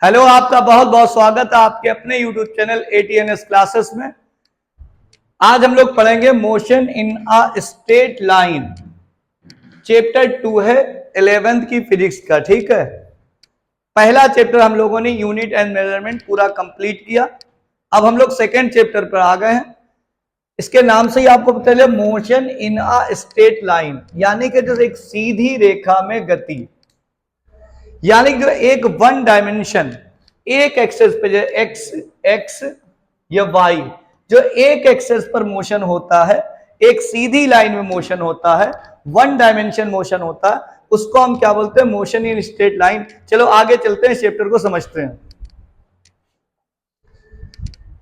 Hello, आपका बहुत बहुत स्वागत है आपके अपने YouTube चैनल ATNS क्लासेस में। आज हम लोग पढ़ेंगे motion in a straight line. Chapter 2 है 11th की फिजिक्स का। ठीक है, पहला चैप्टर हम लोगों ने यूनिट एंड मेजरमेंट पूरा कंप्लीट किया। अब हम लोग सेकेंड चैप्टर पर आ गए हैं। इसके नाम से ही आपको पता चले, motion in a straight line, यानी कि जो एक सीधी रेखा में गति, यानी कि जो एक वन डायमेंशन, एक एक्सेस पे, जो एक्स या वाई, जो एक एक्सेस पर मोशन होता है, एक सीधी लाइन में मोशन होता है, वन डायमेंशन मोशन होता है, उसको हम क्या बोलते हैं? Motion in straight line. चलो आगे चलते हैं, चैप्टर को समझते हैं।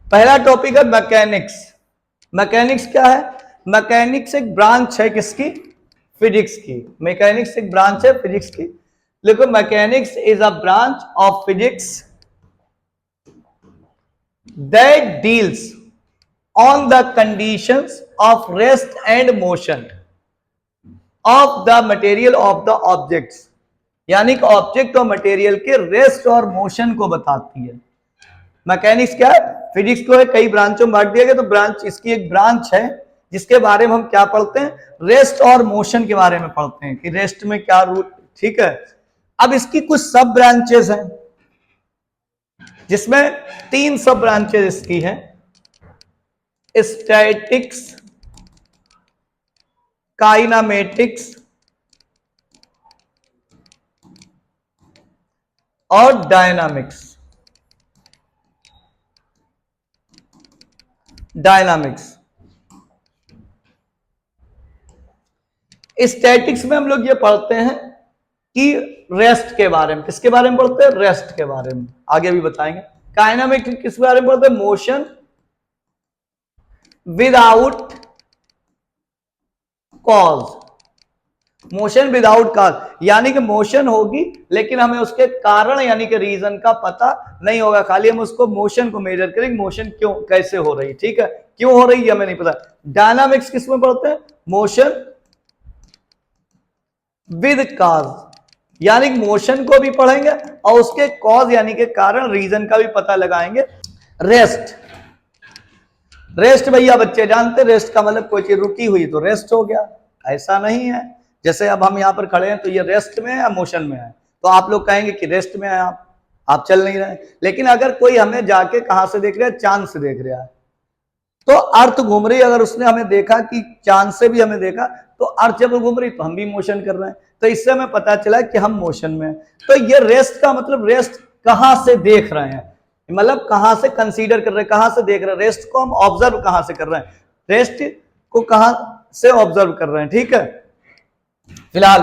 पहला टॉपिक है मैकेनिक्स। मैकेनिक्स क्या है? मैकेनिक्स एक ब्रांच है किसकी? फिजिक्स की। मैकेनिक्स एक ब्रांच है फिजिक्स की। देखो, mechanics is a branch of physics that deals on the conditions of rest and motion of the material of the objects, यानी कि ऑब्जेक्ट और मटेरियल के रेस्ट और मोशन को बताती है। मैकेनिक्स क्या है? फिजिक्स को है कई ब्रांचों में बांट दिया गया, तो ब्रांच इसकी एक ब्रांच है जिसके बारे में हम क्या पढ़ते हैं? रेस्ट और मोशन के बारे में पढ़ते हैं कि रेस्ट में क्या रूल। ठीक है, अब इसकी कुछ सब ब्रांचेस हैं, जिसमें 3 सब ब्रांचेस इसकी हैं: स्टैटिक्स, काइनामेटिक्स और डायनामिक्स। स्टैटिक्स में हम लोग ये पढ़ते हैं कि रेस्ट के बारे में। किसके बारे में पढ़ते हैं? रेस्ट के बारे में, आगे भी बताएंगे। काइनामेटिक्स किस बारे में पढ़ते हैं? Motion without cause. Motion without cause, यानी कि मोशन होगी लेकिन हमें उसके कारण यानी कि रीजन का पता नहीं होगा, खाली हम उसको मोशन को मेजर करेंगे, मोशन क्यों कैसे हो रही। ठीक है, क्यों हो रही है हमें नहीं पता। डायनामिक्स किस में पढ़ते हैं? मोशन विद कॉज, यानी मोशन को भी पढ़ेंगे और उसके कॉज यानी के कारण, रीजन का भी पता लगाएंगे। रेस्ट भैया बच्चे जानते, रेस्ट का मतलब कोई चीज रुकी हुई तो रेस्ट हो गया, ऐसा नहीं है। जैसे अब हम यहां पर खड़े हैं तो ये रेस्ट में है या मोशन में है? तो आप लोग कहेंगे कि रेस्ट में है, आप चल नहीं रहे। लेकिन अगर कोई हमें जाके कहां से देख रहा है? चांद से देख रहा है, तो अर्थ घूम रही, अगर उसने हमें देखा कि चांद से भी हमें देखा, तो अर्थ जब घूम रही तो हम भी मोशन कर रहे हैं, तो इससे हमें पता चला कि हम मोशन में। तो ये रेस्ट का मतलब, रेस्ट कहां से देख रहे हैं, मतलब कहां से कंसीडर कर रहे हैं, कहां से देख रहे हैं। रेस्ट को हम ऑब्जर्व कहां से कर रहे हैं? रेस्ट को कहां से ऑब्जर्व कर रहे हैं? ठीक है, फिलहाल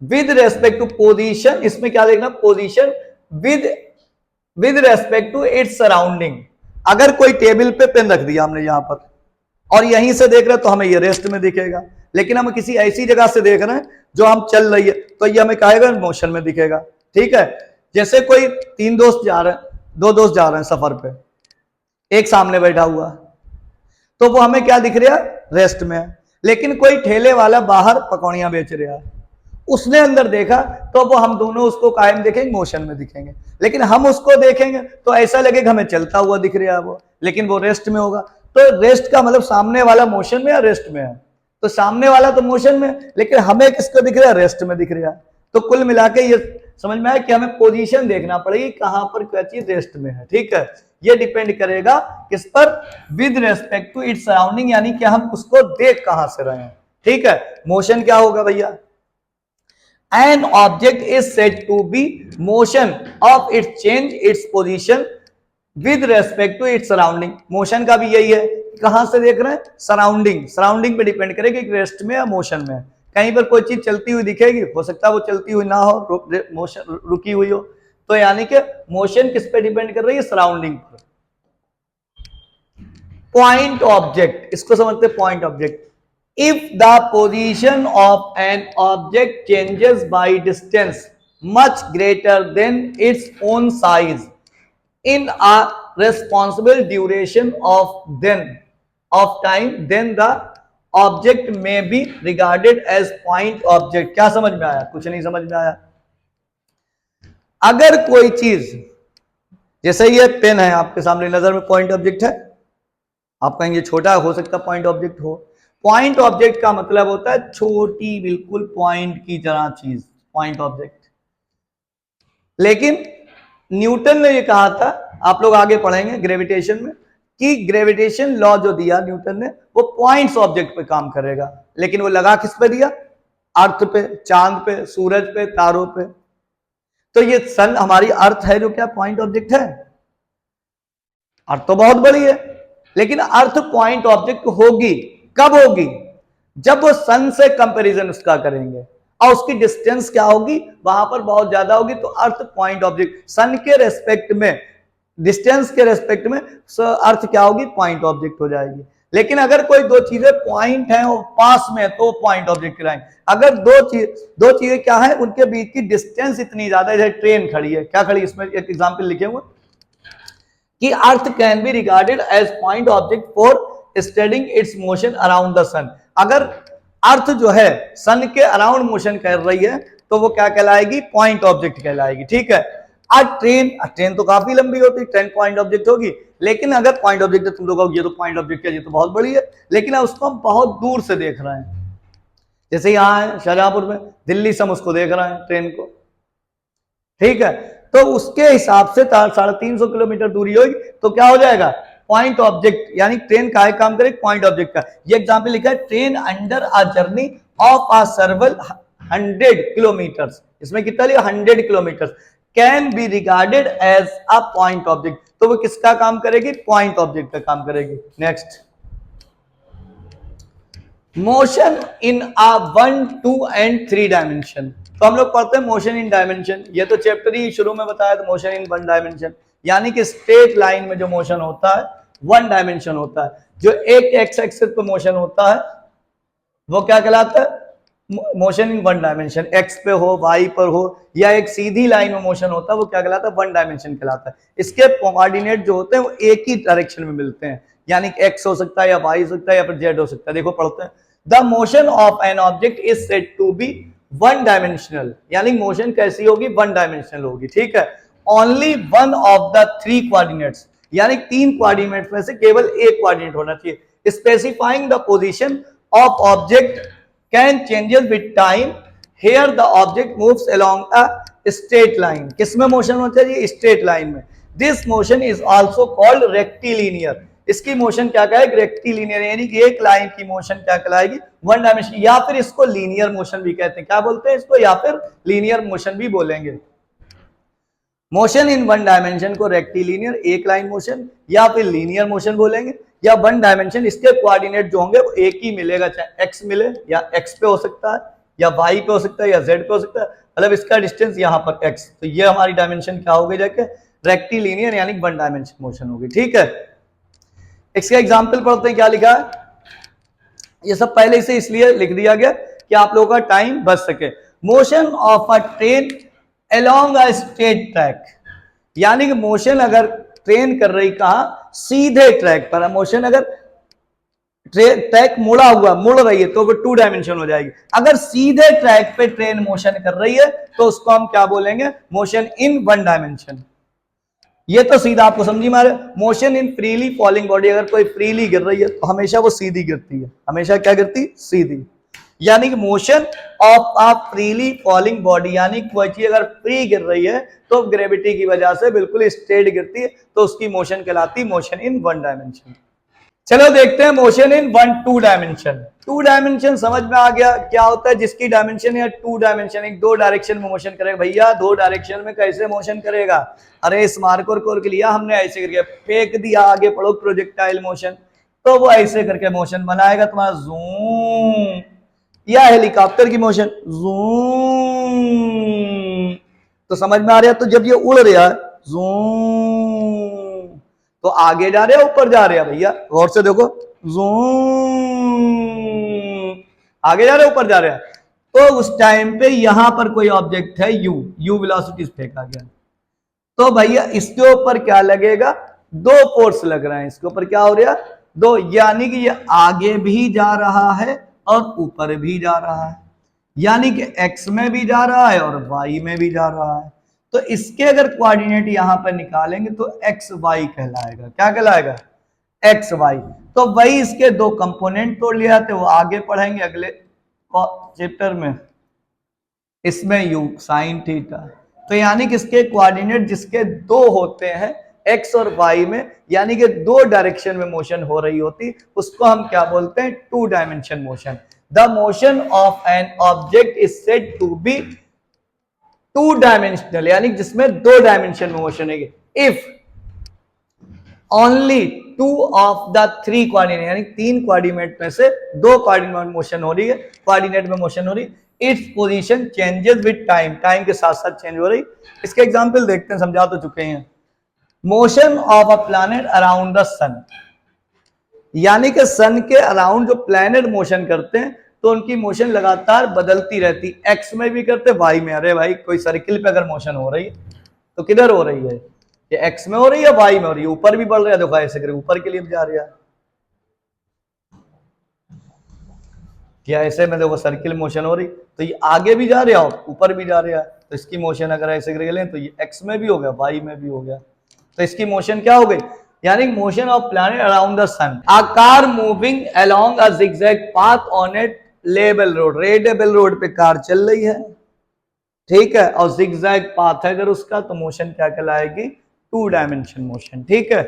विद रेस्पेक्ट टू पोजीशन, इसमें क्या देखना? Position with respect to its surrounding. अगर कोई टेबल पे पेन रख दिया हमने यहां पर और यहीं से देख रहे हैं तो हमें ये रेस्ट में दिखेगा, लेकिन हम किसी ऐसी जगह से देख रहे हैं जो हम चल रही है तो ये हमें कहेगा मोशन में दिखेगा। ठीक है, जैसे कोई 3 दोस्त जा रहे हैं, 2 दोस्त जा रहे हैं सफर पे, एक सामने बैठा हुआ, तो वो हमें क्या दिख रहा है? रेस्ट में है। लेकिन कोई ठेले वाला बाहर पकौड़ियां बेच रहा है, उसने अंदर देखा तो वो हम दोनों उसको कायम देखेंगे, मोशन में दिखेंगे। लेकिन हम उसको देखेंगे तो ऐसा लगेगा हमें चलता हुआ दिख रहा है वो, लेकिन वो रेस्ट में होगा। तो रेस्ट का मतलब सामने वाला मोशन में या रेस्ट में है? तो सामने वाला तो मोशन में, लेकिन हमें किसको दिख रहा है? रेस्ट में दिख रहा है। तो कुल मिला के ये समझ में आया कि हमें पोजीशन देखना पड़ेगी, कहां पर क्या चीज रेस्ट में है। ठीक है, ये डिपेंड करेगा किस पर? With respect to its surrounding, यानी कि हम उसको देख कहां से रहे हैं। ठीक है, मोशन क्या होगा भैया? An object is said to be motion of its change its position with respect to its surrounding। Motion का भी यही है, कहां से देख रहे हैं? सराउंडिंग। सराउंडिंग पे डिपेंड करेगा कि रेस्ट में या मोशन में। कहीं पर कोई चीज चलती हुई दिखेगी, हो सकता है वो चलती हुई ना हो, मोशन रुकी हुई हो, तो यानी कि मोशन किस पे डिपेंड कर रही है? सराउंडिंग पर। पॉइंट ऑब्जेक्ट, इसको समझते हैं point object. If the position of an object changes by distance much greater than its own size in a responsible duration of time, then the object may be regarded as point object। क्या समझ में आया? कुछ नहीं समझ में आया। अगर कोई चीज, जैसे ये पेन है आपके सामने नजर में, पॉइंट ऑब्जेक्ट है, आप कहेंगे छोटा हो सकता पॉइंट ऑब्जेक्ट हो। पॉइंट ऑब्जेक्ट का मतलब होता है छोटी बिल्कुल पॉइंट की तरह चीज, पॉइंट ऑब्जेक्ट। लेकिन न्यूटन ने ये कहा था, आप लोग आगे पढ़ेंगे ग्रेविटेशन में, कि ग्रेविटेशन लॉ जो दिया न्यूटन ने वो पॉइंट्स ऑब्जेक्ट पे काम करेगा, लेकिन वो लगा किस पे दिया? अर्थ पे, चांद पे, सूरज पे, तारों पे। तो ये सन हमारी अर्थ है जो क्या पॉइंट ऑब्जेक्ट है? अर्थ तो बहुत बड़ी है, लेकिन अर्थ पॉइंट ऑब्जेक्ट होगी कब होगी? जब वो सन से कंपैरिजन उसका करेंगे और उसकी डिस्टेंस क्या होगी, वहां पर बहुत ज्यादा होगी, तो अर्थ पॉइंट ऑब्जेक्ट, सन के रेस्पेक्ट में, डिस्टेंस के रेस्पेक्ट में अर्थ क्या होगी? पॉइंट ऑब्जेक्ट हो जाएगी। लेकिन अगर कोई दो चीजें पॉइंट हैं और पास में, तो पॉइंट ऑब्जेक्ट कहलाएंगे। अगर दो चीजें क्या है, उनके बीच की डिस्टेंस इतनी ज्यादा है, जैसे ट्रेन खड़ी है, क्या खड़ी, इसमें एक एग्जाम्पल लिखे हुए कि earth can be regarded as point object for studying its motion around the sun. अगर अर्थ जो है सन के अराउंड मोशन कर रही है तो वो क्या कहलाएगी? पॉइंट ऑब्जेक्ट कहलाएगी। ठीक है। आज ट्रेन तो काफी लंबी होती है, ट्रेन पॉइंट ऑब्जेक्ट होगी, लेकिन अगर पॉइंट ऑब्जेक्ट है, तुम लोग ये तो पॉइंट ऑब्जेक्ट है, ये तो बहुत बड़ी है, लेकिन उसको हम बहुत दूर से देख रहे हैं। जैसे यहाँ है शाहजहांपुर में, दिल्ली से हम उसको देख रहे हैं ट्रेन को, ठीक है, तो उसके हिसाब से 350 किलोमीटर दूरी होगी, तो क्या हो जाएगा? पॉइंट ऑब्जेक्ट, यानी ट्रेन का काम करेगी पॉइंट ऑब्जेक्ट का। ये एग्जांपल लिखा है, train under a journey of a several 100 kilometre, इसमें कितना लिया? 100 kilometre, can be regarded as a point object. तो वो किसका काम करेगी? पॉइंट ऑब्जेक्ट का काम करेगी। Next, motion in a 1, 2 and 3 dimension. तो हम लोग पढ़ते हैं मोशन इन डायमेंशन, ये तो चैप्टर ही शुरू में बताया था, मोशन इन 1 डायमेंशन, यानी कि स्ट्रेट लाइन में जो मोशन होता है 1 डायमेंशन होता है। जो एक एक्स एक्सिस पे मोशन होता है वो क्या कहलाता है? Motion in 1 dimension. एक्स पे हो, वाई पर हो, या एक सीधी लाइन में मोशन होता है, वो क्या कहलाता है? 1 डायमेंशन कहलाता है। इसके कोऑर्डिनेट जो होते हैं वो एक ही डायरेक्शन में मिलते हैं, यानी एक्स हो सकता है, या वाई हो सकता है, या फिर जेड हो सकता है। देखो पढ़ते हैं, the motion of an object is said to be 1 dimensional, यानी मोशन कैसी होगी? 1 डायमेंशनल होगी। ठीक है। Only one of the 3 coordinates, यानी 3 कोऑर्डिनेट्स में से केवल एक कोऑर्डिनेट होना चाहिए। Specifying the position of object can changes with time, here the object moves along a straight line. किसमें मोशन होना चाहिए? स्ट्रेट लाइन में। This motion is also called rectilinear. इसकी मोशन क्या कहेगी? रेक्टिलिनियर, यानी कि एक लाइन की मोशन क्या कहलाएगी? 1 डायमेंशन, या फिर इसको लीनियर मोशन भी कहते हैं। क्या बोलते हैं इसको? या फिर लीनियर मोशन भी बोलेंगे। मोशन इन 1 डायमेंशन को रेक्टिलिनियर, एक लाइन मोशन, या फिर लीनियर मोशन बोलेंगे, या 1 डायमेंशन। इसके कोऑर्डिनेट जो होंगे वो एक ही मिलेगा, चाहे एक्स मिले, या एक्स पे हो सकता है, या वाई पे हो सकता है, या जेड पे हो सकता है, मतलब इसका डिस्टेंस यहाँ पर एक्स, तो ये हमारी डायमेंशन क्या हो गई जाके? रेक्टिलिनियर, यानी 1 डायमेंशन मोशन होगी। ठीक है। इसका एग्जाम्पल पढ़ते हैं, क्या लिखा है? ये सब पहले से इसलिए लिख दिया गया कि आप लोगों का टाइम बच सके। Motion of a train along a straight track, यानी कि मोशन अगर ट्रेन कर रही कहां? सीधे ट्रैक पर। मोशन अगर ट्रैक मुड़ा हुआ, मुड़ रही है, तो वो 2 डायमेंशन हो जाएगी। अगर सीधे ट्रैक पे ट्रेन मोशन कर रही है तो उसको हम क्या बोलेंगे? Motion in 1 dimension. ये तो सीधा आपको समझी मारे। Motion in freely falling body, अगर कोई फ्रीली गिर रही है तो हमेशा वो सीधी गिरती है, हमेशा क्या गिरती? सीधी। यानी कि motion of a freely falling body, यानी कोई चीज अगर फ्री गिर रही है तो ग्रेविटी की वजह से बिल्कुल स्ट्रेट गिरती है, तो उसकी मोशन कहलाती मोशन इन 1 डायमेंशन। चलो देखते हैं मोशन इन 2 डायमेंशन। 2 डायमेंशन समझ में आ गया क्या होता है? जिसकी डायमेंशन या 2 डायमेंशन, एक 2 डायरेक्शन में मोशन करेगा। भैया 2 डायरेक्शन में कैसे मोशन करेगा? अरे इस मार्कर को लिया हमने, ऐसे करके फेंक दिया, आगे पढ़ो प्रोजेक्टाइल मोशन, तो वो ऐसे करके मोशन बनाएगा तुम्हारा जूम, या हेलीकॉप्टर की मोशन जूम। तो समझ में आ रहा है? तो जब ये उड़ रहा है जूम, तो आगे जा रहे हैं ऊपर जा रहे हैं? भैया गौर से देखो, जूम, आगे जा रहे हैं ऊपर जा रहे हैं। तो उस टाइम पे यहां पर कोई ऑब्जेक्ट है यू वेलोसिटी फेंका गया, तो भैया इसके ऊपर क्या लगेगा? 2 फोर्स लग रहे हैं। इसके ऊपर क्या हो रहा है? 2, यानी कि ये आगे भी जा रहा है और ऊपर भी जा रहा है, यानी कि एक्स में भी जा रहा है और वाई में भी जा रहा है। तो इसके अगर कोऑर्डिनेट यहां पर निकालेंगे तो एक्स वाई कहलाएगा। क्या कहलाएगा? X y. तो वही इसके दो कंपोनेंट तोड़ लिया थे, वो आगे पढ़ेंगे अगले चैप्टर में। इसमें यू साइन थीटा, तो यानी कि इसके कोऑर्डिनेट जिसके दो होते हैं एक्स और वाई में, यानी कि दो डायरेक्शन में मोशन हो रही होती, उसको हम क्या बोलते हैं? Two dimension motion. The motion of an object is said to be two dimensional, यानी जिसमें दो डायमेंशन में मोशन है। If only two of the three coordinate, यानी तीन कोऑर्डिनेट में से दो कोऑर्डिनेट मोशन हो रही है, कोऑर्डिनेट में मोशन हो रही, its position changes with time, time के साथ साथ चेंज हो रही। इसके एग्जांपल देखते हैं, समझा तो चुके हैं। Motion of a planet around the sun, यानी कि सन के अराउंड जो प्लैनेट मोशन करते हैं तो उनकी मोशन लगातार बदलती रहती, एक्स में भी करते, वाई में। अरे भाई, कोई सर्किल पे अगर मोशन हो रही है तो किधर हो रही है? ये एक्स में हो रही है, वाई में हो रही है, ऊपर भी बढ़ रहा है, देखो ऐसे करके ऊपर के लिए भी जा रहा है, क्या ऐसे में देखो सर्किल मोशन हो रही, तो ये आगे भी जा रहा है और ऊपर भी जा रहा है। तो इसकी मोशन अगर ऐसे करके लें तो ये एक्स में भी हो गया, वाई में भी हो गया, तो इसकी मोशन क्या हो गई? यानी motion of planet around the sun. A car moving along a zigzag path on a level road, रेडेबल रोड पे कार चल रही है, ठीक है, और जिगजैग पाथ है अगर उसका, तो मोशन क्या कहलाएगी? Two dimension motion. ठीक है,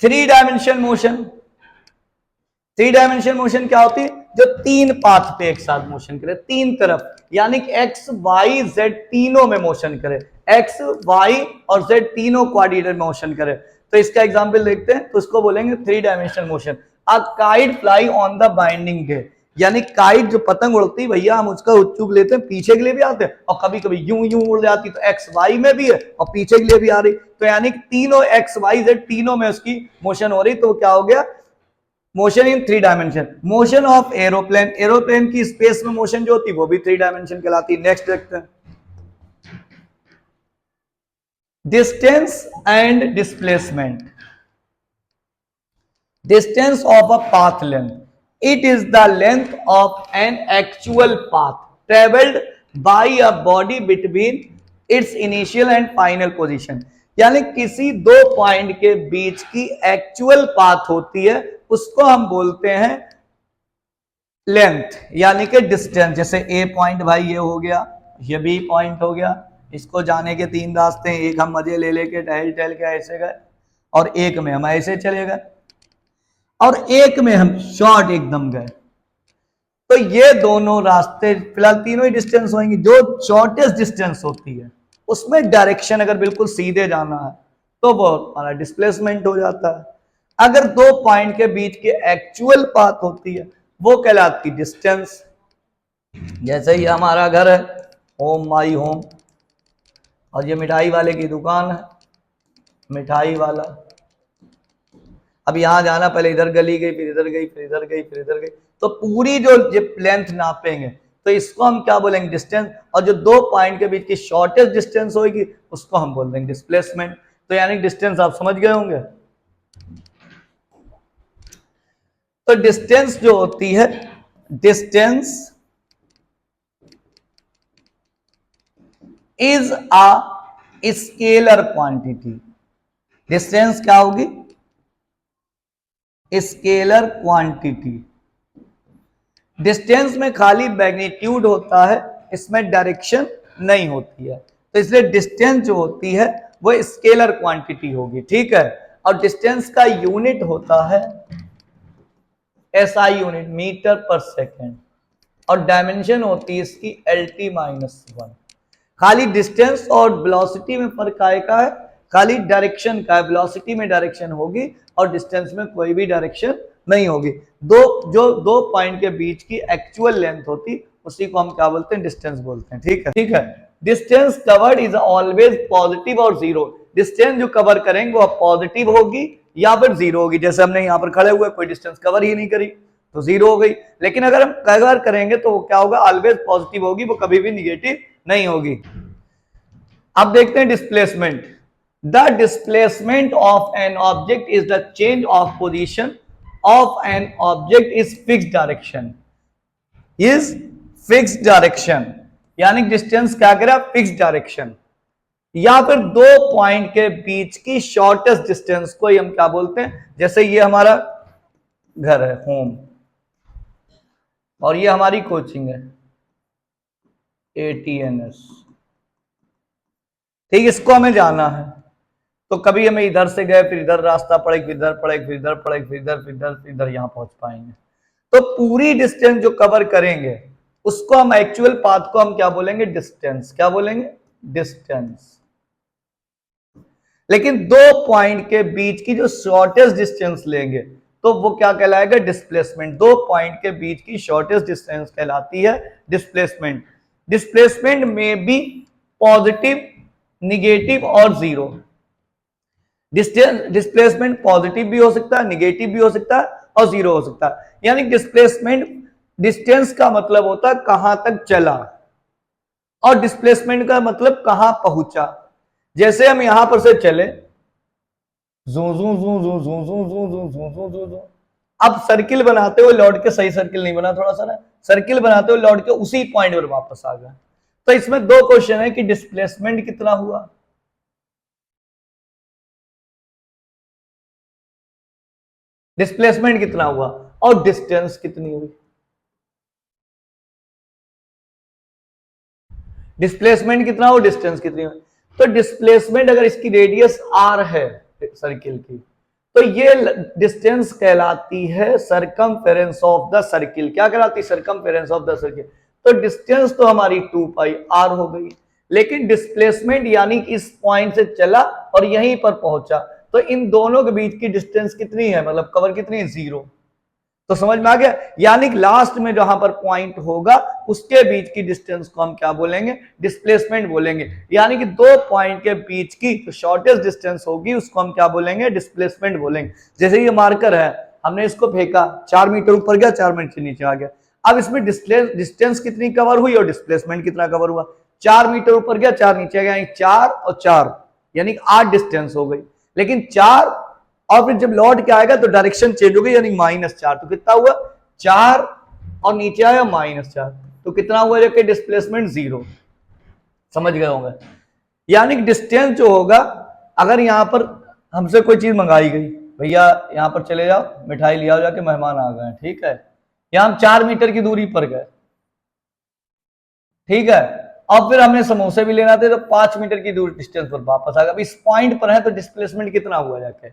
three dimension motion. Three dimension motion क्या होती है? जो तीन पाथ पे एक साथ मोशन करे, तीन तरफ, यानी कि एक्स वाई जेड तीनों में मोशन करे, एक्स वाई और जेड तीनों कोऑर्डिनेट में मोशन करे। तो इसका एग्जांपल देखते हैं, तो इसको बोलेंगे three dimensional motion. A kite fly on the binding gate, यानी काइट जो पतंग उड़ती भैया, हम उसका उच्चुक लेते हैं, पीछे के लिए भी आते हैं और कभी कभी यूं यूं उड़ जाती, तो एक्स वाई में भी है और पीछे के लिए भी आ रही, तो यानी कि तीनों एक्स वाई जेड तीनों में उसकी मोशन हो रही, तो क्या हो गया? Motion in three dimension. Motion of aeroplane, aeroplane की स्पेस में मोशन जो होती है वो भी थ्री डायमेंशन कहलाती है। नेक्स्ट देखते हैं, distance and displacement. Distance of a path length, it is the length of an actual path travelled by a body between its initial and final position, यानी किसी दो पॉइंट के बीच की एक्चुअल पाथ होती है, उसको हम बोलते हैं लेंथ, यानी कि डिस्टेंस। जैसे ए पॉइंट भाई ये हो गया, ये बी पॉइंट हो गया, इसको जाने के तीन रास्ते हैं, एक हम मजे ले लेके टहल टहल के ऐसे गए, और एक में हम ऐसे चले गए, और एक में हम शॉर्ट एकदम गए। तो ये दोनों रास्ते फिलहाल तीनों ही डिस्टेंस होंगे। जो शॉर्टेस्ट डिस्टेंस होती है उसमें डायरेक्शन अगर बिल्कुल सीधे जाना है तो वो हमारा डिस्प्लेसमेंट हो जाता है। अगर दो पॉइंट के बीच की एक्चुअल पाथ होती है वो कहलाती डिस्टेंस। जैसे ही हमारा घर है, होम माई होम, और ये मिठाई वाले की दुकान है, मिठाई वाला, अब यहां जाना, पहले इधर गली गई, फिर इधर गई, फिर इधर गई, फिर इधर गई, तो पूरी जो लेंथ नापेंगे तो इसको हम क्या बोलेंगे? डिस्टेंस। और जो दो पॉइंट के बीच की शॉर्टेस्ट डिस्टेंस होगी उसको हम बोल देंगे डिस्प्लेसमेंट। तो यानी डिस्टेंस आप समझ गए होंगे। तो डिस्टेंस जो होती है, distance is a scalar quantity. Distance क्या होगी? Scalar quantity. डिस्टेंस में खाली मैग्नीट्यूड होता है, इसमें डायरेक्शन नहीं होती है, तो इसलिए डिस्टेंस जो होती है वो स्केलर क्वांटिटी होगी। ठीक है, और डिस्टेंस का यूनिट होता है एसआई यूनिट, मीटर पर सेकेंड, और डायमेंशन होती है इसकी LT-1। खाली डिस्टेंस और वेलोसिटी में फर्क का है, खाली डायरेक्शन का है, वेलोसिटी में डायरेक्शन होगी और डिस्टेंस में कोई भी डायरेक्शन नहीं होगी। दो पॉइंट के बीच की एक्चुअल लेंथ होती उसी को हम क्या बोलते हैं? डिस्टेंस बोलते हैं। ठीक है, ठीक है। Distance covered is always positive और जीरो। डिस्टेंस जो कवर करेंगे वो पॉजिटिव होगी या फिर जीरो होगी। जैसे हमने यहाँ पर खड़े हुए कोई डिस्टेंस कवर ही नहीं करी तो जीरो हो गई, लेकिन अगर हम कवर करेंगे तो वो क्या होगा? ऑलवेज पॉजिटिव होगी, वो कभी भी निगेटिव नहीं होगी। अब देखते हैं displacement. The displacement of an object is the change of position of an object is fixed direction, is fix direction, यानी डिस्टेंस क्या कह रहा है, फिक्स डायरेक्शन। या फिर दो पॉइंट के बीच की शॉर्टेस्ट डिस्टेंस को हम क्या बोलते हैं, जैसे ये हमारा घर है, होम, और ये हमारी कोचिंग है, ATNS, ठीक, इसको हमें जाना है। तो कभी हमें इधर से गए, फिर इधर रास्ता पड़े, फिर इधर पड़े, फिर इधर पड़े, फिर इधर, फिर इधर, फिर इधर, यहां पहुंच पाएंगे। तो पूरी डिस्टेंस जो कवर करेंगे उसको हम, एक्चुअल पाथ को हम क्या बोलेंगे, डिस्टेंस। क्या बोलेंगे, डिस्टेंस। लेकिन दो पॉइंट के बीच की जो शॉर्टेस्ट डिस्टेंस लेंगे तो वो क्या कहलाएगा, डिस्प्लेसमेंट। दो पॉइंट के बीच की शॉर्टेस्ट डिस्टेंस कहलाती है डिस्प्लेसमेंट। डिस्प्लेसमेंट में भी पॉजिटिव, निगेटिव और जीरो। डिस्प्लेसमेंट पॉजिटिव भी हो सकता है, निगेटिव भी हो सकता है और जीरो हो सकता है। यानी डिस्प्लेसमेंट, डिस्टेंस का मतलब होता है कहां तक चला, और डिस्प्लेसमेंट का मतलब कहां पहुंचा। जैसे हम यहां पर से चले, जू जू जू जू जू जू जू जू जू जू जू जू, अब सर्किल बनाते हुए लौट के, सही सर्किल नहीं बना, थोड़ा सा ना, सर्किल बनाते हुए लौट के उसी पॉइंट पर वापस आ गए। तो इसमें दो क्वेश्चन है कि डिस्प्लेसमेंट कितना हुआ, डिस्प्लेसमेंट कितना हुआ, और डिस्टेंस कितनी हुई। डिस्प्लेसमेंट कितना हो, डिस्टेंस कितनी हुई। तो डिस्प्लेसमेंट अगर इसकी रेडियस r है सर्किल की, तो ये डिस्टेंस कहलाती है सरकमफेरेंस ऑफ द सर्किल। क्या कहलाती है, सरकमफेरेंस ऑफ द सर्किल। तो डिस्टेंस तो हमारी 2 पाई r हो गई, लेकिन डिस्प्लेसमेंट यानी इस पॉइंट से चला और यहीं पर पहुंचा, तो इन दोनों के बीच की डिस्टेंस कितनी है, मतलब कवर कितनी है, 0। तो समझ में आ गया, यानी लास्ट में जहां पर पॉइंट होगा उसके बीच की डिस्टेंस को हम क्या बोलेंगे, डिस्प्लेसमेंट बोलेंगे। यानी कि दो पॉइंट के बीच की जो शॉर्टेस्ट डिस्टेंस होगी उसको हम क्या बोलेंगे, डिस्प्लेसमेंट बोलेंगे। जैसे ये मार्कर है, हमने इसको फेंका, 4 मीटर ऊपर गया, 4 मीटर नीचे आ गया। अब इसमें डिस्टेंस कितनी कवर हुई और डिस्प्लेसमेंट कितना कवर हुआ, 4 मीटर ऊपर गया, 4 नीचे आ गया, 4 और 4 यानी 8 डिस्टेंस हो गई। लेकिन 4 और फिर जब लौट के आएगा तो डायरेक्शन चेंज हो गई, यानी -4। तो कितना हुआ, 4 और नीचे आया -4, तो कितना हुआ, जबकि डिस्प्लेसमेंट 0। समझ गए होंगे। यानी डिस्टेंस जो होगा, अगर यहां पर हमसे कोई चीज मंगाई गई, भैया यहां पर चले जाओ, मिठाई ले आओ, जाके मेहमान आ गए, ठीक है, यहां हम 4 मीटर की दूरी पर गए, ठीक है, अब फिर हमें समोसे भी लेना थे, तो 5 मीटर की दूरी डिस्टेंस पर वापस आ गया। अब इस पॉइंट पर है तो डिस्प्लेसमेंट कितना हुआ जाके,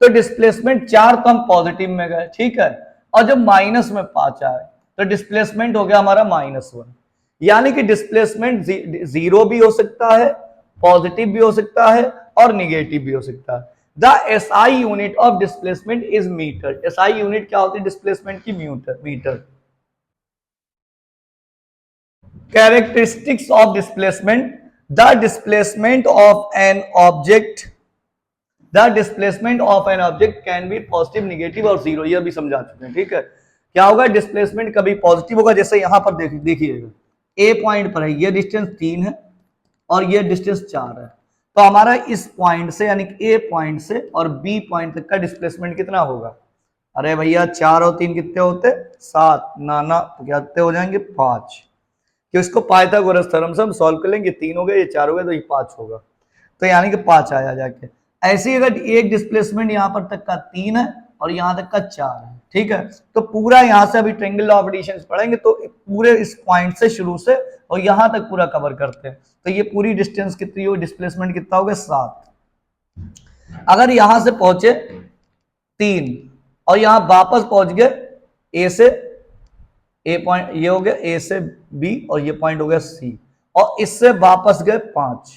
तो डिस्प्लेसमेंट 4 तो हम पॉजिटिव में गए, ठीक है, और जब माइनस में 5 आए तो डिस्प्लेसमेंट हो गया हमारा -1। यानी कि डिस्प्लेसमेंट 0 भी हो सकता है, पॉजिटिव भी हो सकता है और निगेटिव भी हो सकता है। The SI unit of displacement is metre. SI unit क्या होती है डिस्प्लेसमेंट की, metre. Characteristics of displacement: the displacement of an object can be positive, negative और जीरो, ये भी समझा चुके हैं, ठीक है। क्या होगा, डिस्प्लेसमेंट कभी पॉजिटिव होगा, जैसे यहां पर देखिएगा, ए पॉइंट पर है, ये डिस्टेंस 3 है और ये डिस्टेंस 4 है, तो हमारा इस पॉइंट से यानी ए पॉइंट से और बी पॉइंट तक का डिस्प्लेसमेंट कितना होगा। अरे भैया 4 और 3 कितने होते, 7, नाना तो क्या हो जाएंगे, 5। कि इसको पाइथागोरस थ्योरम से हम सॉल्व कर लेंगे, 3 हो गए, ये 4 हो गए, तो ये 5 होगा, तो यानी कि 5 आया जाके। ऐसे ही अगर एक डिस्प्लेसमेंट यहां पर तक का 3 है और यहां तक का 4 है, ठीक है, तो पूरा यहां से अभी ट्रायंगल ऑफ एडिशन पढ़ेंगे तो पूरे इस पॉइंट से शुरू से और यहां तक पूरा कवर करते हैं, तो ये पूरी डिस्टेंस कितनी हो, डिस्प्लेसमेंट कितना होगा, 7। अगर यहां से पहुंचे 3 और यहां वापस पहुंच गए ए से, ए पॉइंट ये हो गया ए से बी और ये पॉइंट हो गया सी, और इससे वापस गए 5,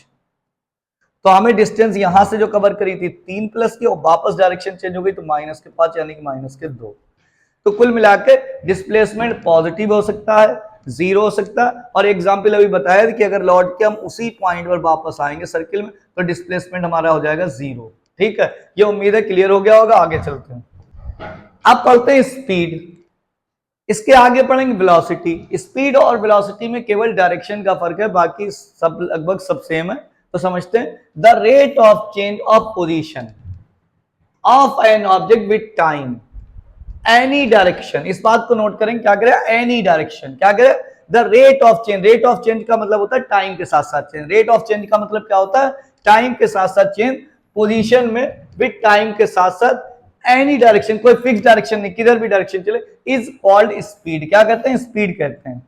तो हमें डिस्टेंस यहां से जो कवर करी थी 3 प्लस की, और वापस डायरेक्शन चेंज हो गई तो -5 यानी कि -2। तो कुल मिलाके डिस्प्लेसमेंट पॉजिटिव हो सकता है, 0 हो सकता है, और एग्जाम्पल अभी बताया कि अगर लौट के हम उसी पॉइंट पर वापस आएंगे सर्किल में तो डिस्प्लेसमेंट हमारा हो जाएगा 0, ठीक है। ये उम्मीद है क्लियर हो गया होगा। आगे चलते हैं, अब पढ़ते हैं स्पीड, इसके आगे पढ़ेंगे वेलोसिटी। स्पीड और वेलोसिटी में केवल डायरेक्शन का फर्क है, बाकी सब लगभग सब सेम है। तो समझते हैं, the rate of change of position of an object with time any direction, इस बात को नोट करें, क्या करें, एनी डायरेक्शन, क्या करें, the rate of change, rate of change का मतलब होता है टाइम के साथ साथ चेंज, रेट ऑफ चेंज का मतलब क्या होता है, टाइम के साथ साथ चेंज, पोजीशन में विद टाइम के साथ साथ एनी डायरेक्शन, कोई फिक्स डायरेक्शन नहीं, किधर भी डायरेक्शन चले, इज कॉल्ड स्पीड, क्या कहते हैं, स्पीड कहते हैं।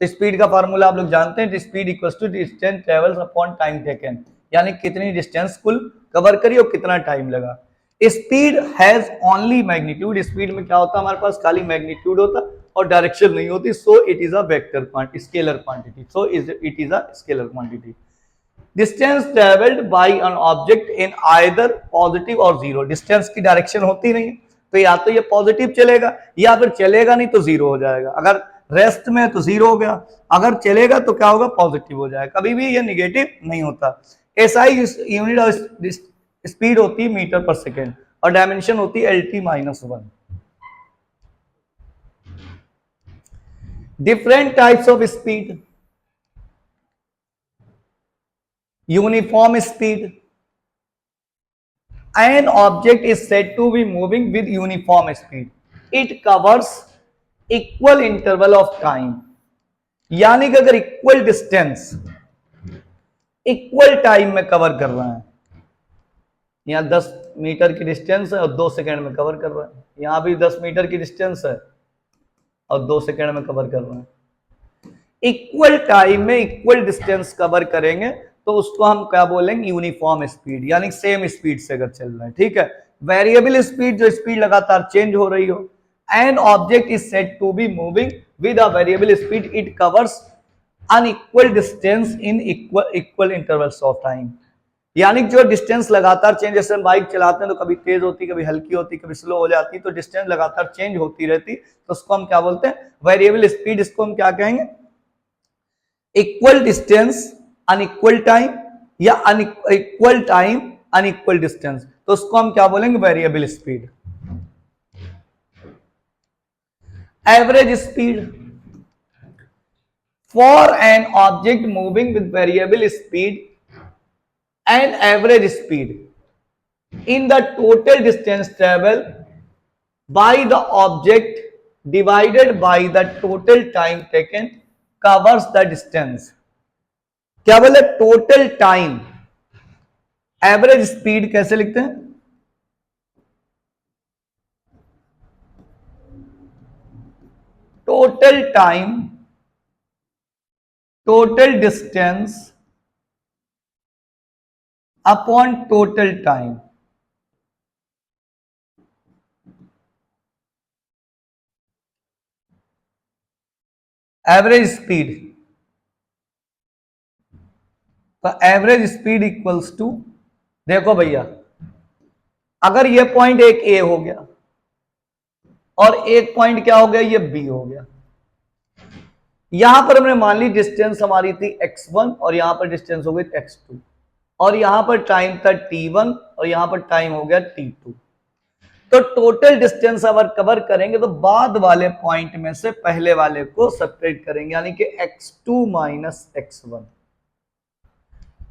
तो स्पीड का फार्मूला आप लोग जानते हैं, speed equals to distance travels upon time taken, यानी कितनी डिस्टेंस कुल कवर करी और कितना टाइम लगा। Speed has only magnitude, speed में क्या होता है, हमारे पास खाली मैग्नीट्यूड होता और डायरेक्शन नहीं होती, so it is a vector quantity, scalar quantity, so it is a scalar quantity. Distance travelled by an object in either positive और जीरो, डिस्टेंस की डायरेक्शन होती नहीं, तो या तो ये पॉजिटिव चलेगा या फिर चलेगा नहीं तो जीरो हो जाएगा, अगर रेस्ट में तो जीरो हो गया, अगर चलेगा तो क्या होगा, पॉजिटिव हो जाएगा, कभी भी ये निगेटिव नहीं होता। एसआई यूनिट ऑफ स्पीड होती है मीटर पर सेकेंड और डायमेंशन होती है LT-1। Different types of speed, uniform speed, an object is said to be moving with uniform speed, it covers equal interval of time, यानी कि अगर इक्वल डिस्टेंस इक्वल टाइम में कवर कर रहा है, यहां 10 मीटर की डिस्टेंस है और 2 सेकंड में कवर कर रहा है, यहां भी 10 मीटर की डिस्टेंस है और 2 सेकंड में कवर कर रहा है, इक्वल टाइम में इक्वल डिस्टेंस कवर करेंगे तो उसको हम क्या बोलेंगे, यूनिफॉर्म स्पीड, यानी सेम स्पीड से अगर चल रहा है, ठीक है। वेरिएबल स्पीड, जो स्पीड लगातार चेंज हो रही हो, an object is said to be moving with a variable speed, it covers unequal distance in equal intervals of time, यानी जो डिस्टेंस लगातार चेंज, जैसे हम बाइक चलाते हैं तो कभी तेज होती, कभी हल्की होती, कभी स्लो हो जाती, तो डिस्टेंस लगातार चेंज होती रहती, तो उसको हम क्या बोलते हैं, वेरिएबल स्पीड, इसको हम क्या कहेंगे, इक्वल डिस्टेंस अनइक्वल टाइम या अनइक्वल टाइम अनइक्वल डिस्टेंस, तो उसको हम क्या बोलेंगे, variable speed. Average speed, for an object moving with variable speed and average speed in the total distance travel by the object divided by the total time taken covers the distance, क्या बोले, total time, average speed कैसे लिखते हैं, total time, total distance upon total time, average speed, तो average speed equals to, देखो भैया, अगर ये पॉइंट एक ए हो गया और एक पॉइंट क्या हो गया, ये बी हो गया, यहां पर हमने मान ली डिस्टेंस हमारी थी x1 और यहां पर डिस्टेंस हो गई x2 और यहां पर टाइम था t1 और यहां पर टाइम हो गया t2, तो टोटल डिस्टेंस अगर कवर करेंगे तो बाद वाले पॉइंट में से पहले वाले को सब्ट्रैक्ट करेंगे, यानी कि x2 माइनस x1,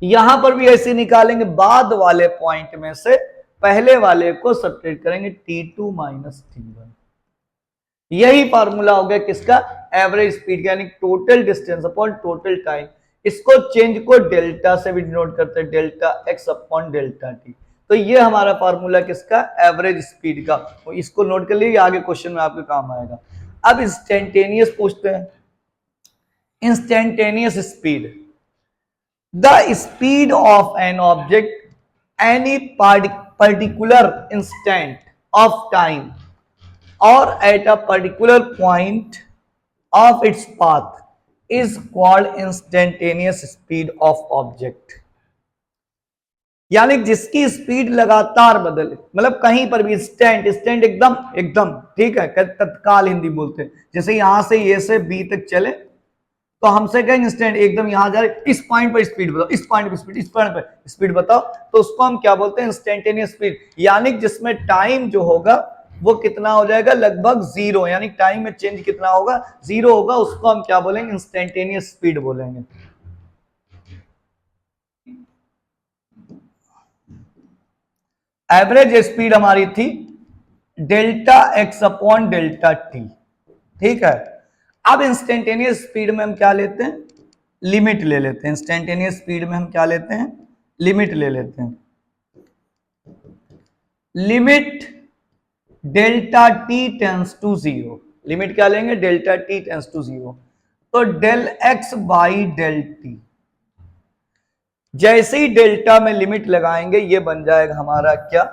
यहां पर भी ऐसे निकालेंगे, बाद वाले पॉइंट में से पहले वाले को सब्ट्रैक्ट करेंगे, t2 माइनस t1, यही फार्मूला हो गया किसका, एवरेज स्पीड, यानी total distance upon total time, इसको चेंज को डेल्टा से भी डिनोट करते हैं, delta x upon delta t, तो ये हमारा फार्मूला किसका, एवरेज स्पीड का, तो इसको नोट कर लीजिए, आगे क्वेश्चन में आपके काम आएगा। अब इंस्टेंटेनियस पूछते हैं, instantaneous speed, the speed of an object any particular instant of time or at a particular point of its path is called instantaneous speed of object, यानी जिसकी स्पीड लगातार बदले, मतलब कहीं पर भी इंस्टेंट, इंस्टेंट एकदम एकदम, ठीक है, तत्काल हिंदी बोलते हैं, जैसे यहां से ए से बी तक चले तो हमसे कहेंगे इंस्टेंट, एकदम यहां जा रहे, इस पॉइंट पर स्पीड बताओ, इस पॉइंट पर स्पीड, इस पॉइंट पर स्पीड बताओ, तो उसको हम क्या बोलते हैं, इंस्टेंटेनियस स्पीड, यानी जिसमें टाइम जो होगा वो कितना हो जाएगा, लगभग जीरो, यानी टाइम में चेंज कितना होगा, जीरो होगा, उसको हम क्या बोलेंगे, इंस्टेंटेनियस स्पीड बोलेंगे। एवरेज स्पीड हमारी थी delta x upon delta T. ठीक है, अब इंस्टेंटेनियस स्पीड में हम क्या लेते हैं, लिमिट ले लेते हैं। इंस्टेंटेनियस स्पीड में हम क्या लेते हैं, लिमिट ले लेते हैं। Limit delta t tends to zero, limit क्या लेंगे, delta t tends to zero. तो del x by del t, जैसे ही डेल्टा में लिमिट लगाएंगे ये बन जाएगा हमारा क्या,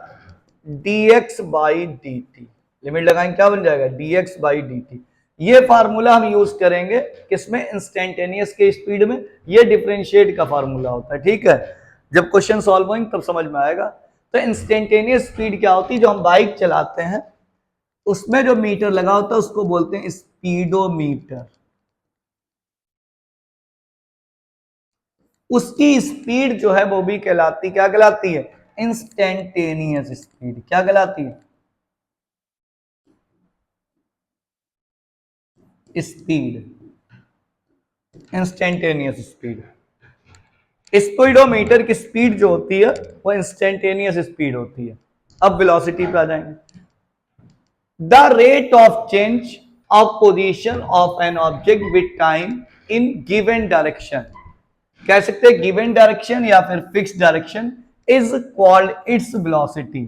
dx by D T. Limit लगाएंगे क्या बन जाएगा, dx बाई डी टी। ये फार्मूला हम यूज करेंगे किसमें, इंस्टेंटेनियस के स्पीड में। ये डिफरेंशिएट का फार्मूला होता है। ठीक है, जब क्वेश्चन सॉल्व होंगे तब समझ में आएगा। तो इंस्टेंटेनियस स्पीड क्या होती है, जो हम बाइक चलाते हैं उसमें जो मीटर लगा होता है उसको बोलते हैं स्पीडोमीटर। उसकी स्पीड जो है वो भी कहलाती, क्या कहलाती है, इंस्टेंटेनियस स्पीड। क्या कहलाती है, स्पीड, इंस्टेंटेनियस स्पीड। स्पीडोमीटर की स्पीड जो होती है वो इंस्टेंटेनियस स्पीड होती है। अब वेलोसिटी पे आ जाएंगे। The rate of change of position of an object with time in given direction, कह सकते हैं गिवन डायरेक्शन या फिर fix direction, is called its velocity.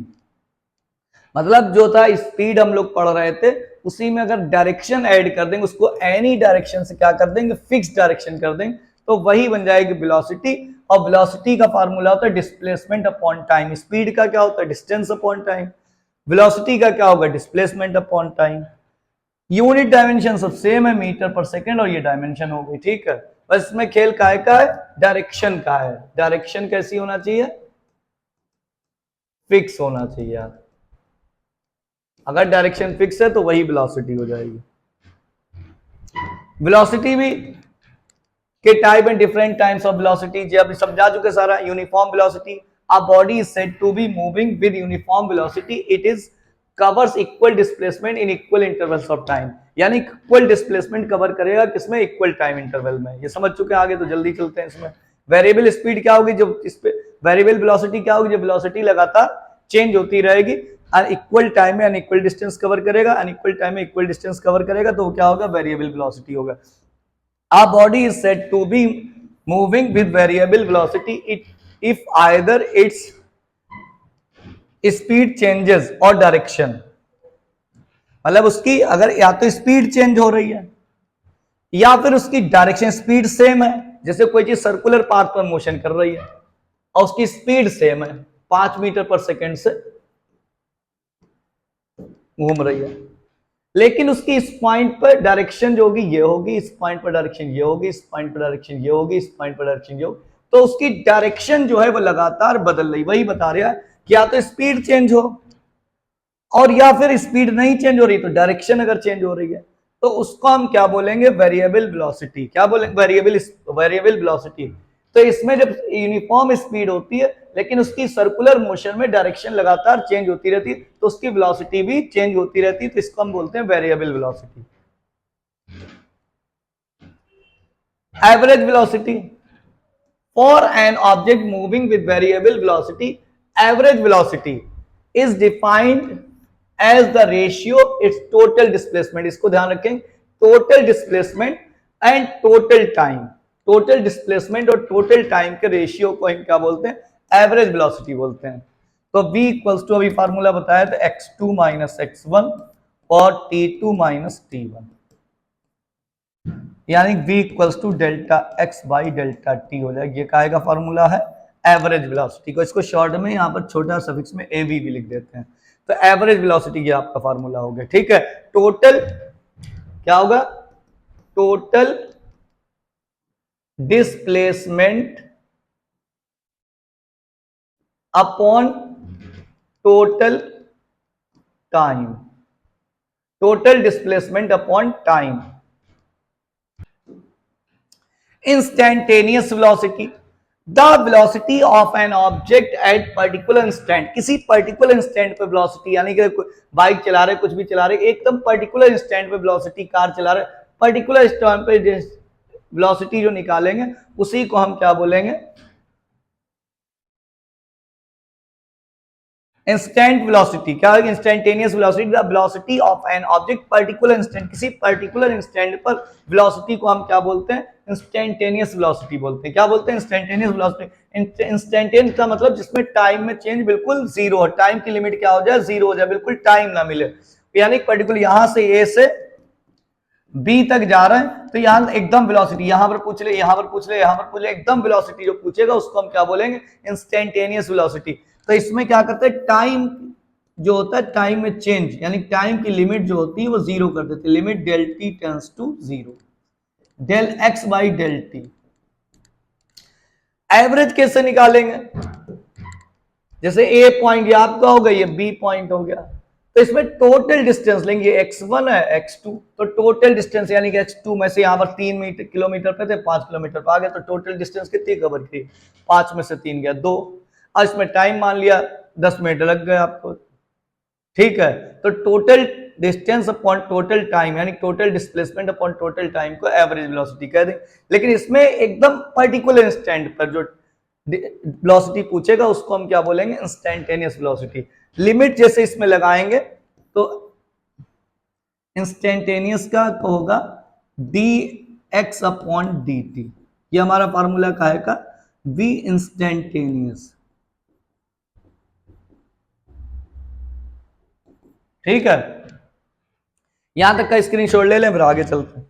मतलब जो था स्पीड हम लोग पढ़ रहे थे उसी में अगर डायरेक्शन ऐड कर देंगे, उसको एनी डायरेक्शन से क्या कर देंगे, फिक्स डायरेक्शन कर देंगे, तो वही बन जाएगी वेलोसिटी। और वेलोसिटी का फार्मूला होता है डिस्प्लेसमेंट अपॉन टाइम। स्पीड का क्या होता है, डिस्टेंस अपॉन टाइम। वेलोसिटी का क्या होगा, displacement upon time. Unit dimension सब सेम है, मीटर पर सेकंड, और ये डायमेंशन हो गई। ठीक है, बस इसमें खेल काय का है, डायरेक्शन का है। डायरेक्शन कैसी होना चाहिए, फिक्स होना चाहिए। अगर डायरेक्शन फिक्स है तो वही वेलोसिटी हो जाएगी। वेलोसिटी भी के type and different types of velocity, जो अभी समझा चुके सारा। Uniform velocity, a body is said to be moving with uniform velocity, it is covers equal displacement in equal intervals of time. यानी इक्वल डिस्प्लेसमेंट कवर करेगा किसमें, equal time interval में। ये समझ चुके हैं, आगे तो जल्दी चलते हैं इसमें। वेरिएबल स्पीड क्या होगी, जब इस पे वेरिएबल वेलोसिटी क्या होगी, जब वेलोसिटी लगातार चेंज होती रहेगी। अनइक्वल टाइम में अनइक्वल डिस्टेंस कवर करेगा, अनइक्वल टाइम में इक्वल डिस्टेंस कवर करेगा, तो क्या होगा, वेरिएबल वेलोसिटी होगा। A body is said to be moving with variable velocity if either its speed changes or direction, मतलब उसकी अगर या तो स्पीड चेंज हो रही है या फिर उसकी डायरेक्शन, स्पीड सेम है, जैसे कोई चीज सर्कुलर पाथ पर मोशन कर रही है और उसकी स्पीड सेम है, 5 मीटर पर सेकंड से घूम रही है, लेकिन उसकी इस पॉइंट पर डायरेक्शन जो होगी ये होगी, इस पॉइंट पर डायरेक्शन ये होगी, इस पॉइंट पर डायरेक्शन ये होगी, इस पॉइंट पर डायरेक्शन ये होगी, तो उसकी डायरेक्शन जो है वो लगातार बदल रही। वही बता रहा है कि या तो स्पीड चेंज हो और या फिर स्पीड नहीं चेंज हो रही, तो डायरेक्शन अगर चेंज हो रही है तो उसको हम क्या बोलेंगे, वेरिएबल वेलोसिटी। क्या बोलेंगे, वेरिएबल वेलोसिटी। तो इसमें जब यूनिफॉर्म स्पीड होती है लेकिन उसकी सर्कुलर मोशन में डायरेक्शन लगातार चेंज होती रहती है, तो उसकी वेलोसिटी भी चेंज होती रहती है, तो इसको हम बोलते हैं variable velocity. Average velocity, for an object moving with variable velocity, average velocity is defined as the ratio its total displacement. इसको ध्यान रखें, total displacement and total time. Total displacement और टोटल टाइम के रेशियो को हम क्या बोलते हैं, एवरेज वेलोसिटी बोलते हैं। तो v इक्वल्स टू, अभी फार्मूला बताया था, x2 माइनस x1 और t2 माइनस t1, यानी v equals to delta x by delta t हो जाएगा। ये काहे का फार्मूला है, एवरेज वेलोसिटी को। इसको शॉर्ट में यहाँ पर छोटा सफिक्स में av भी लिख देते हैं। तो एवरेज वेलोसिटी ये आपका फार्मूला हो गया। ठीक है, टोटल क्या होगा, total displacement upon total time, total displacement upon time. Instantaneous velocity, the velocity of an object at particular instant. किसी पर्टिकुलर इंस्टेंट पे वेलोसिटी, यानी कि बाइक चला रहे, कुछ भी चला रहे, एकदम पर्टिकुलर इंस्टेंट पे वेलोसिटी, कार चला रहे, पर्टिकुलर इंस्टेंट पे वेलोसिटी जो निकालेंगे उसी को हम क्या बोलेंगे, इंस्टेंट वेलोसिटी क्या है? Instantaneous velocity, the velocity of an object particular instant, किसी पर्टिकुलर इंस्टेंट पर वेलोसिटी को हम क्या बोलते हैं? इंस्टेंटेनियस वेलोसिटी बोलते हैं। क्या बोलते हैं? Instantaneous velocity. इंस्टेंटेनियस का मतलब जिसमें टाइम में चेंज बिल्कुल जीरो हो, टाइम की लिमिट क्या हो जाए? जीरो हो जाए, बिल्कुल टाइम ना मिले। यानी पर्टिकुलर यहां से ए से बी तक जा रहे हैं तो यहां एकदम वेलोसिटी, यहां पर पूछ ले, यहां पर पूछ ले, यहां पर पूछ ले, एकदम वेलोसिटी जो पूछेगा उसको हम क्या बोलेंगे? Instantaneous velocity. तो इसमें क्या करते हैं? टाइम जो होता है, टाइम में चेंज, यानी टाइम की लिमिट जो होती है वो जीरो कर देते हैं। Limit del t tends to zero, del x by del t. Average कैसे निकालेंगे? जैसे ए पॉइंट ये आपका हो गया, ये बी पॉइंट हो गया, तो इसमें टोटल डिस्टेंस लेंगे। x1 है, x2, तो टोटल डिस्टेंस यानी कि x2 में से यहां पर 3 मीटर किलोमीटर पे थे, 5 किलोमीटर पे आ गए, तो टोटल डिस्टेंस कितनी कवर की? 5 में से 3 गया 2। और इसमें टाइम मान लिया 10 मिनट लग गए आपको, ठीक है। तो total distance upon total time, यानी total displacement upon total time को एवरेज वेलोसिटी कह दें। लेकिन इसमें एकदम पर्टिकुलर इंस्टेंट पर जो वेलोसिटी पूछेगा उसको हम क्या बोलेंगे? Instantaneous velocity. लिमिट जैसे इसमें लगाएंगे तो इंस्टेंटेनियस का होगा D x upon D T, ये हमारा फार्मूला का है का वी इंस्टेंटेनियस, ठीक है। यहां तक का स्क्रीनशॉट ले लें, फिर आगे चलते हैं।